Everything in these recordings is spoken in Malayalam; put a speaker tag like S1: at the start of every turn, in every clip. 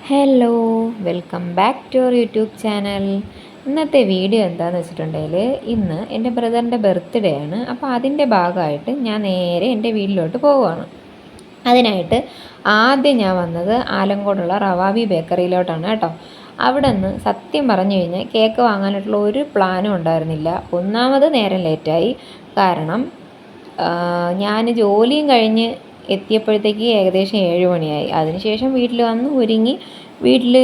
S1: Hello, welcome back to our YouTube channel. ഇന്നത്തെ വീഡിയോ എന്താണെന്ന് വെച്ചിട്ടുണ്ടെങ്കിൽ ഇന്ന് എൻ്റെ ബ്രദറിൻ്റെ ബർത്ത്ഡേ ആണ്. അപ്പോൾ അതിൻ്റെ ഭാഗമായിട്ട് ഞാൻ നേരെ എൻ്റെ വീട്ടിലോട്ട് പോവുകയാണ്. അതിനായിട്ട് ആദ്യം ഞാൻ വന്നത് ആലങ്കോടുള്ള റവാബി ബേക്കറിയിലോട്ടാണ് കേട്ടോ. അവിടെ നിന്ന് സത്യം പറഞ്ഞു കഴിഞ്ഞാൽ കേക്ക് വാങ്ങാനായിട്ടുള്ള ഒരു പ്ലാനും ഉണ്ടായിരുന്നില്ല. ഒന്നാമത് നേരം ലേറ്റായി, കാരണം ഞാൻ ജോലിയും കഴിഞ്ഞ് എത്തിയപ്പോഴത്തേക്ക് ഏകദേശം 7 മണിയായി. അതിനുശേഷം വീട്ടിൽ വന്ന് ഒരുങ്ങി വീട്ടിൽ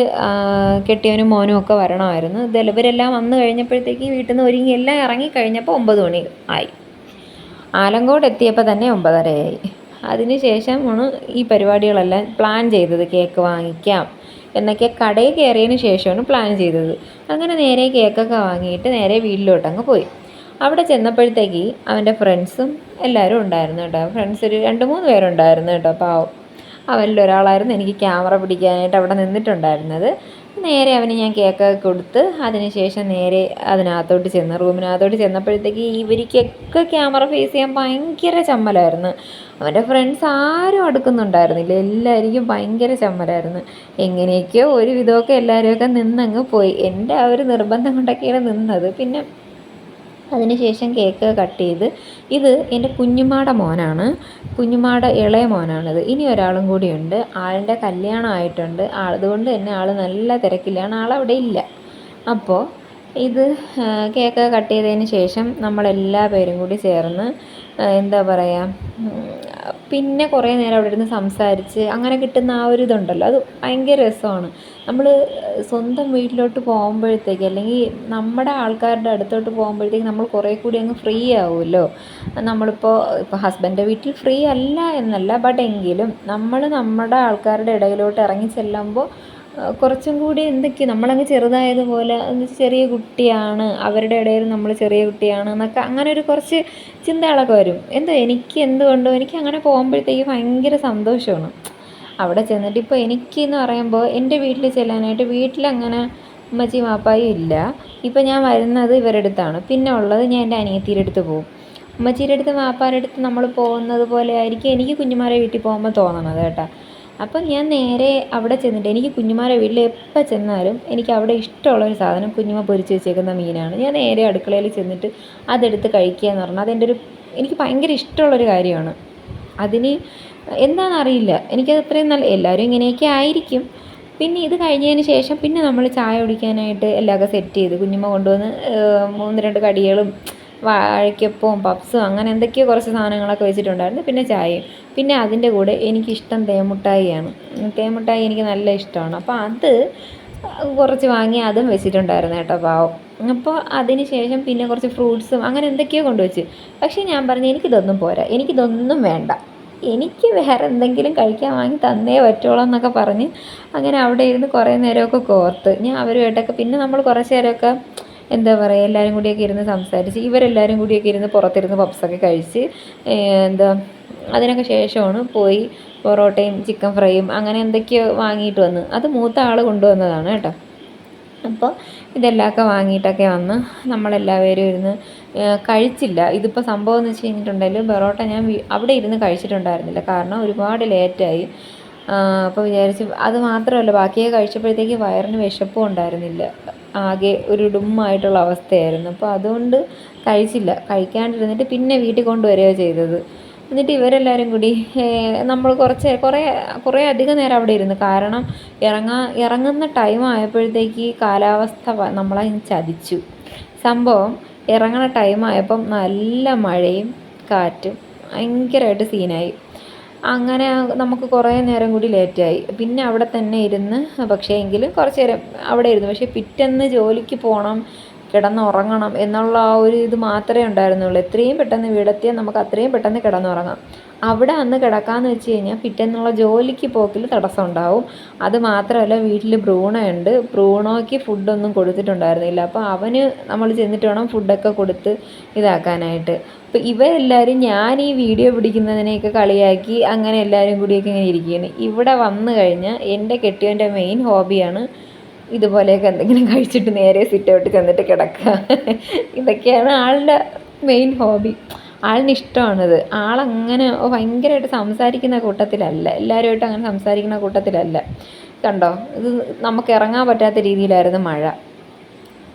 S1: കെട്ടിയവനും മോനും ഒക്കെ വരണമായിരുന്നു. ഇവരെല്ലാം വന്നു കഴിഞ്ഞപ്പോഴത്തേക്ക് വീട്ടിൽ നിന്ന് ഒരുങ്ങി എല്ലാം ഇറങ്ങിക്കഴിഞ്ഞപ്പോൾ 9 മണി ആയി. ആലങ്കോട് എത്തിയപ്പോൾ തന്നെ 9:30 ആയി. അതിനുശേഷമാണ് ഈ പരിപാടികളെല്ലാം പ്ലാൻ ചെയ്തത്. കേക്ക് വാങ്ങിക്കാം എന്നൊക്കെ കടയിൽ കയറിയതിന് ശേഷമാണ് പ്ലാൻ ചെയ്തത്. അങ്ങനെ നേരെ കേക്കൊക്കെ വാങ്ങിയിട്ട് നേരെ വീട്ടിലോട്ടങ്ങ് പോയി. അവിടെ ചെന്നപ്പോഴത്തേക്ക് അവൻ്റെ ഫ്രണ്ട്സും എല്ലാവരും ഉണ്ടായിരുന്നു കേട്ടോ. ഫ്രണ്ട്സ് ഒരു 2-3 പേരുണ്ടായിരുന്നു കേട്ടോ. പാവം, അവരിൽ ഒരാളായിരുന്നു എനിക്ക് ക്യാമറ പിടിക്കാനായിട്ട് അവിടെ നിന്നിട്ടുണ്ടായിരുന്നത്. നേരെ അവന് ഞാൻ കേക്കൊക്കെ കൊടുത്ത് അതിനുശേഷം നേരെ അതിനകത്തോട്ട് ചെന്ന് റൂമിനകത്തോട്ട് ചെന്നപ്പോഴത്തേക്ക് ഇവർക്കൊക്കെ ക്യാമറ ഫേസ് ചെയ്യാൻ ഭയങ്കര ചമ്മലായിരുന്നു. അവൻ്റെ ഫ്രണ്ട്സ് ആരും അടുക്കുന്നുണ്ടായിരുന്നില്ല, എല്ലാവർക്കും ഭയങ്കര ചമ്മലായിരുന്നു. എങ്ങനെയൊക്കെയോ ഒരു വിധമൊക്കെ എല്ലാവരുമൊക്കെ നിന്നങ്ങ് പോയി. എൻ്റെ ആ ഒരു നിർബന്ധം കൊണ്ടൊക്കെയാണ് നിന്നത്. പിന്നെ അതിനുശേഷം കേക്ക് കട്ട് ചെയ്ത്, ഇത് എൻ്റെ കുഞ്ഞുമ്മയുടെ മോനാണ്, കുഞ്ഞുമ്മയുടെ ഇളയ മോനാണിത്. ഇനി ഒരാളും കൂടിയുണ്ട്, ആളിൻ്റെ കല്യാണം ആയിട്ടുണ്ട്. അതുകൊണ്ട് തന്നെ ആൾ നല്ല തിരക്കിലാണ്, ആളവിടെ ഇല്ല. അപ്പോൾ ഇത് കേക്ക് കട്ട് ചെയ്തതിന് ശേഷം നമ്മളെല്ലാ പേരും കൂടി ചേർന്ന് എന്താ പറയുക, പിന്നെ കുറേ നേരം അവിടെ ഇരുന്ന് സംസാരിച്ച് അങ്ങനെ കിട്ടുന്ന ആ ഒരു ഇതുണ്ടല്ലോ, അത് ഭയങ്കര രസമാണ്. നമ്മൾ സ്വന്തം വീട്ടിലോട്ട് പോകുമ്പോഴത്തേക്ക് അല്ലെങ്കിൽ നമ്മുടെ ആൾക്കാരുടെ അടുത്തോട്ട് പോകുമ്പോഴത്തേക്ക് നമ്മൾ കുറേ കൂടി അങ്ങ് ഫ്രീ ആവുമല്ലോ. നമ്മളിപ്പോൾ ഹസ്ബൻഡിൻ്റെ വീട്ടിൽ ഫ്രീ അല്ല എന്നല്ല, ബട്ട് എങ്കിലും നമ്മൾ നമ്മുടെ ആൾക്കാരുടെ ഇടയിലോട്ട് ഇറങ്ങി ചെല്ലുമ്പോൾ കുറച്ചും കൂടി എന്തൊക്കെയോ നമ്മളങ്ങ് ചെറുതായതുപോലെ, ചെറിയ കുട്ടിയാണ്, അവരുടെ ഇടയിൽ നമ്മൾ ചെറിയ കുട്ടിയാണ് എന്നൊക്കെ അങ്ങനെ ഒരു കുറച്ച് ചിന്തകളൊക്കെ വരും. എനിക്ക് എന്തുകൊണ്ടോ എനിക്ക് അങ്ങനെ പോകുമ്പോഴത്തേക്ക് ഭയങ്കര സന്തോഷമാണ്. അവിടെ ചെന്നിട്ട് ഇപ്പോൾ എനിക്കെന്ന് പറയുമ്പോൾ എൻ്റെ വീട്ടിൽ ചെല്ലാനായിട്ട് വീട്ടിലങ്ങനെ ഉമ്മച്ചിയും വാപ്പായും ഇല്ല. ഇപ്പോൾ ഞാൻ വരുന്നത് ഇവരുടെ അടുത്താണ്. പിന്നെ ഉള്ളത് ഞാൻ എൻ്റെ അനിയത്തിയുടെ അടുത്ത് പോകും. ഉമ്മച്ചിയുടെ അടുത്ത് വാപ്പാരുടെ അടുത്ത് നമ്മൾ പോകുന്നത് പോലെ ആയിരിക്കും എനിക്ക് കുഞ്ഞുമാരെ വീട്ടിൽ പോകുമ്പോൾ തോന്നണത് കേട്ടോ. അപ്പം ഞാൻ നേരെ അവിടെ ചെന്നിട്ട്, എനിക്ക് കുഞ്ഞുമാരെ വീട്ടിൽ എപ്പോൾ ചെന്നാലും എനിക്ക് അവിടെ ഇഷ്ടമുള്ളൊരു സാധനം കുഞ്ഞുമ്മ പൊരിച്ച് വെച്ചേക്കുന്ന മീനാണ്. ഞാൻ നേരെ അടുക്കളയിൽ ചെന്നിട്ട് അതെടുത്ത് കഴിക്കുക എന്ന് പറഞ്ഞാൽ എനിക്ക് ഭയങ്കര ഇഷ്ടമുള്ളൊരു കാര്യമാണ്. അതിന് എന്താണെന്നറിയില്ല, എനിക്കത് അത്രയും നല്ല, എല്ലാവരും ഇങ്ങനെയൊക്കെ ആയിരിക്കും. പിന്നെ ഇത് കഴിഞ്ഞതിന് ശേഷം പിന്നെ നമ്മൾ ചായ കുടിക്കാനായിട്ട് എല്ലാമൊക്കെ സെറ്റ് ചെയ്ത് കുഞ്ഞുമ്മ കൊണ്ടുവന്ന് 1-2 കടികളും വാഴയ്ക്കപ്പവും പപ്സും അങ്ങനെ എന്തൊക്കെയോ കുറച്ച് സാധനങ്ങളൊക്കെ വെച്ചിട്ടുണ്ടായിരുന്നു. പിന്നെ ചായയും. പിന്നെ അതിൻ്റെ കൂടെ എനിക്കിഷ്ടം തേൻമുട്ടായിയാണ്. തേൻമുട്ടായി എനിക്ക് നല്ല ഇഷ്ടമാണ്. അപ്പോൾ അത് കുറച്ച് വാങ്ങി അതും വെച്ചിട്ടുണ്ടായിരുന്നു കേട്ടോ, പാവം. അപ്പോൾ അതിന് ശേഷം പിന്നെ കുറച്ച് ഫ്രൂട്ട്സും അങ്ങനെ എന്തൊക്കെയോ കൊണ്ടുവച്ച്. പക്ഷേ ഞാൻ പറഞ്ഞു എനിക്കിതൊന്നും പോരാ, എനിക്കിതൊന്നും വേണ്ട, എനിക്ക് വേറെ എന്തെങ്കിലും കഴിക്കാൻ വാങ്ങി തന്നേ പറ്റുള്ളൂ എന്നൊക്കെ പറഞ്ഞ് അങ്ങനെ അവിടെ ഇരുന്ന് കുറേ നേരമൊക്കെ കോർത്ത് ഞാൻ അവരുമായിട്ടൊക്കെ, പിന്നെ നമ്മൾ കുറച്ച് നേരമൊക്കെ എന്താ പറയുക എല്ലാവരും കൂടിയൊക്കെ ഇരുന്ന് സംസാരിച്ച്, ഇവരെല്ലാവരും കൂടിയൊക്കെ ഇരുന്ന് പുറത്തിരുന്ന് പപ്സൊക്കെ കഴിച്ച് അതിനൊക്കെ ശേഷമാണ് പോയി പൊറോട്ടയും ചിക്കൻ ഫ്രൈയും അങ്ങനെ എന്തൊക്കെയോ വാങ്ങിയിട്ട് വന്ന്. അത് മൂത്ത ആൾ കൊണ്ടുവന്നതാണ് കേട്ടോ. അപ്പോൾ ഇതെല്ലാമൊക്കെ വാങ്ങിയിട്ടൊക്കെ വന്ന് നമ്മളെല്ലാവരും ഇരുന്ന് കഴിച്ചില്ല. ഇതിപ്പോൾ സംഭവം എന്ന് വെച്ച് കഴിഞ്ഞിട്ടുണ്ടെങ്കിൽ പൊറോട്ട ഞാൻ അവിടെ ഇരുന്ന് കഴിച്ചിട്ടുണ്ടായിരുന്നില്ല, കാരണം ഒരുപാട് ലേറ്റായി. അപ്പോൾ വിചാരിച്ച്, അത് മാത്രമല്ല ബാക്കിയൊക്കെ കഴിച്ചപ്പോഴത്തേക്ക് വയറിന് വിശപ്പും ഉണ്ടായിരുന്നില്ല, ആകെ ഒരു ഡുമ്മായിട്ടുള്ള അവസ്ഥയായിരുന്നു. അപ്പോൾ അതുകൊണ്ട് കഴിച്ചില്ല. കഴിക്കാണ്ടിരുന്നിട്ട് പിന്നെ വീട്ടിൽ കൊണ്ടുവരികയാണ് ചെയ്തത്. എന്നിട്ട് ഇവരെല്ലാവരും കൂടി നമ്മൾ കുറേ അധികം നേരം അവിടെ ഇരുന്നു, കാരണം ഇറങ്ങുന്ന ടൈം ആയപ്പോഴത്തേക്ക് കാലാവസ്ഥ നമ്മളെ ചതിച്ചു. സംഭവം ഇറങ്ങുന്ന ടൈം ആയപ്പം നല്ല മഴയും കാറ്റും ഭയങ്കരമായിട്ട് സീനായി. അങ്ങനെ നമുക്ക് കുറേ നേരം കൂടി ലേറ്റായി. പിന്നെ അവിടെ തന്നെ ഇരുന്ന്, പക്ഷേ എങ്കിലും കുറച്ച് നേരം അവിടെ ഇരുന്നു. പക്ഷേ പിറ്റേന്ന് ജോലിക്ക് പോകണം, കിടന്നുറങ്ങണം എന്നുള്ള ആ ഒരു ഇത് മാത്രമേ ഉണ്ടായിരുന്നുള്ളൂ. എത്രയും പെട്ടെന്ന് വീടെത്തിയാൽ നമുക്ക് അത്രയും പെട്ടെന്ന് കിടന്നുറങ്ങാം. അവിടെ അന്ന് കിടക്കാമെന്ന് വെച്ച് കഴിഞ്ഞാൽ പിറ്റേന്നുള്ള ജോലിക്ക് പോക്കിൽ തടസ്സം ഉണ്ടാവും. അത് മാത്രമല്ല വീട്ടിൽ ബ്രൂണോയുണ്ട്, ബ്രൂണോയ്ക്ക് ഫുഡൊന്നും കൊടുത്തിട്ടുണ്ടായിരുന്നില്ല. അപ്പോൾ അവന് നമ്മൾ ചെന്നിട്ട് വേണം ഫുഡൊക്കെ കൊടുത്ത് ഇതാക്കാനായിട്ട്. അപ്പോൾ ഇവരെല്ലാവരും ഞാൻ ഈ വീഡിയോ പിടിക്കുന്നതിനെയൊക്കെ കളിയാക്കി അങ്ങനെ എല്ലാവരും കൂടിയൊക്കെ ഇങ്ങനെ ഇരിക്കുകയാണ്. ഇവിടെ വന്നു കഴിഞ്ഞാൽ എൻ്റെ കെട്ടിയവൻ്റെ മെയിൻ ഹോബിയാണ് ഇതുപോലെയൊക്കെ എന്തെങ്കിലും കഴിച്ചിട്ട് നേരെ സിറ്റ് ഔട്ട് ചെന്നിട്ട് കിടക്കുക. ഇതൊക്കെയാണ് ആളുടെ മെയിൻ ഹോബി. ആളിന് ഇഷ്ടമാണിത്. ആളങ്ങനെ ഭയങ്കരമായിട്ട് സംസാരിക്കുന്ന കൂട്ടത്തിലല്ല, എല്ലാവരുമായിട്ട് അങ്ങനെ സംസാരിക്കുന്ന കൂട്ടത്തിലല്ല. കണ്ടോ, ഇത് നമുക്ക് ഇറങ്ങാൻ പറ്റാത്ത രീതിയിലായിരുന്നു മഴ.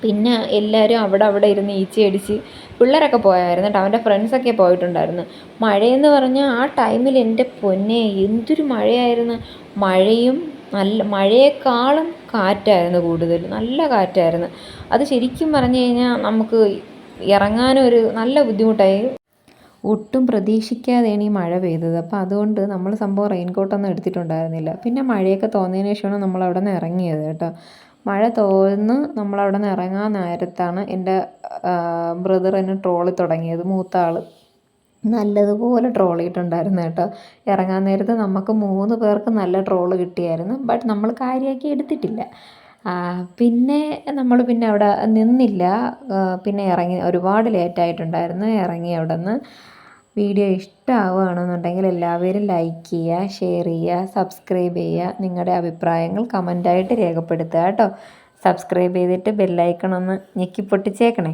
S1: പിന്നെ എല്ലാവരും അവിടെ ഇരുന്ന് ഈച്ചയടിച്ച് പിള്ളേരൊക്കെ പോയായിരുന്നു കേട്ടോ. അവൻ്റെ ഫ്രണ്ട്സൊക്കെ പോയിട്ടുണ്ടായിരുന്നു. മഴയെന്ന് പറഞ്ഞാൽ ആ ടൈമിൽ എൻ്റെ പൊന്നെ എന്തൊരു മഴയായിരുന്നു. മഴയും മഴയേക്കാളും കാറ്റായിരുന്നു കൂടുതൽ, നല്ല കാറ്റായിരുന്നു. അത് ശരിക്കും പറഞ്ഞു കഴിഞ്ഞാൽ നമുക്ക് ഇറങ്ങാനൊരു നല്ല ബുദ്ധിമുട്ടായി. ഒട്ടും പ്രതീക്ഷിക്കാതെയാണ് ഈ മഴ പെയ്തത്. അപ്പോൾ അതുകൊണ്ട് നമ്മൾ സംഭവം റെയിൻകോട്ടൊന്നും എടുത്തിട്ടുണ്ടായിരുന്നില്ല. പിന്നെ മഴയൊക്കെ തോന്നിയതിന് ശേഷമാണ് നമ്മൾ അവിടെ നിന്ന് ഇറങ്ങിയത് കേട്ടോ. മഴ തോർന്ന് നമ്മളവിടെ നിന്ന് ഇറങ്ങാൻ നേരത്താണ് എൻ്റെ ബ്രദർ എന്നെ ട്രോളി തുടങ്ങിയത്. മൂത്ത ആൾ നല്ലതുപോലെ ട്രോളിയിട്ടുണ്ടായിരുന്നു കേട്ടോ. ഇറങ്ങാൻ നേരത്ത് നമുക്ക് 3 പേർക്ക് നല്ല ട്രോള് കിട്ടിയായിരുന്നു. ബട്ട് നമ്മൾ കാര്യമാക്കി എടുത്തിട്ടില്ല. പിന്നെ നമ്മൾ പിന്നെ അവിടെ നിന്നില്ല. പിന്നെ ഇറങ്ങി, ഒരുപാട് ലേറ്റായിട്ടുണ്ടായിരുന്നു. ഇറങ്ങി അവിടെ നിന്ന്. വീഡിയോ ഇഷ്ടമാവുകയാണെന്നുണ്ടെങ്കിൽ എല്ലാവരും ലൈക്ക് ചെയ്യുക, ഷെയർ ചെയ്യുക, സബ്സ്ക്രൈബ് ചെയ്യുക. നിങ്ങളുടെ അഭിപ്രായങ്ങൾ കമൻറ്റായിട്ട് രേഖപ്പെടുത്തുക കേട്ടോ. സബ്സ്ക്രൈബ് ചെയ്തിട്ട് ബെല്ലൈക്കൺ ഒന്ന് ഞെക്കി പൊട്ടിച്ചേക്കണേ.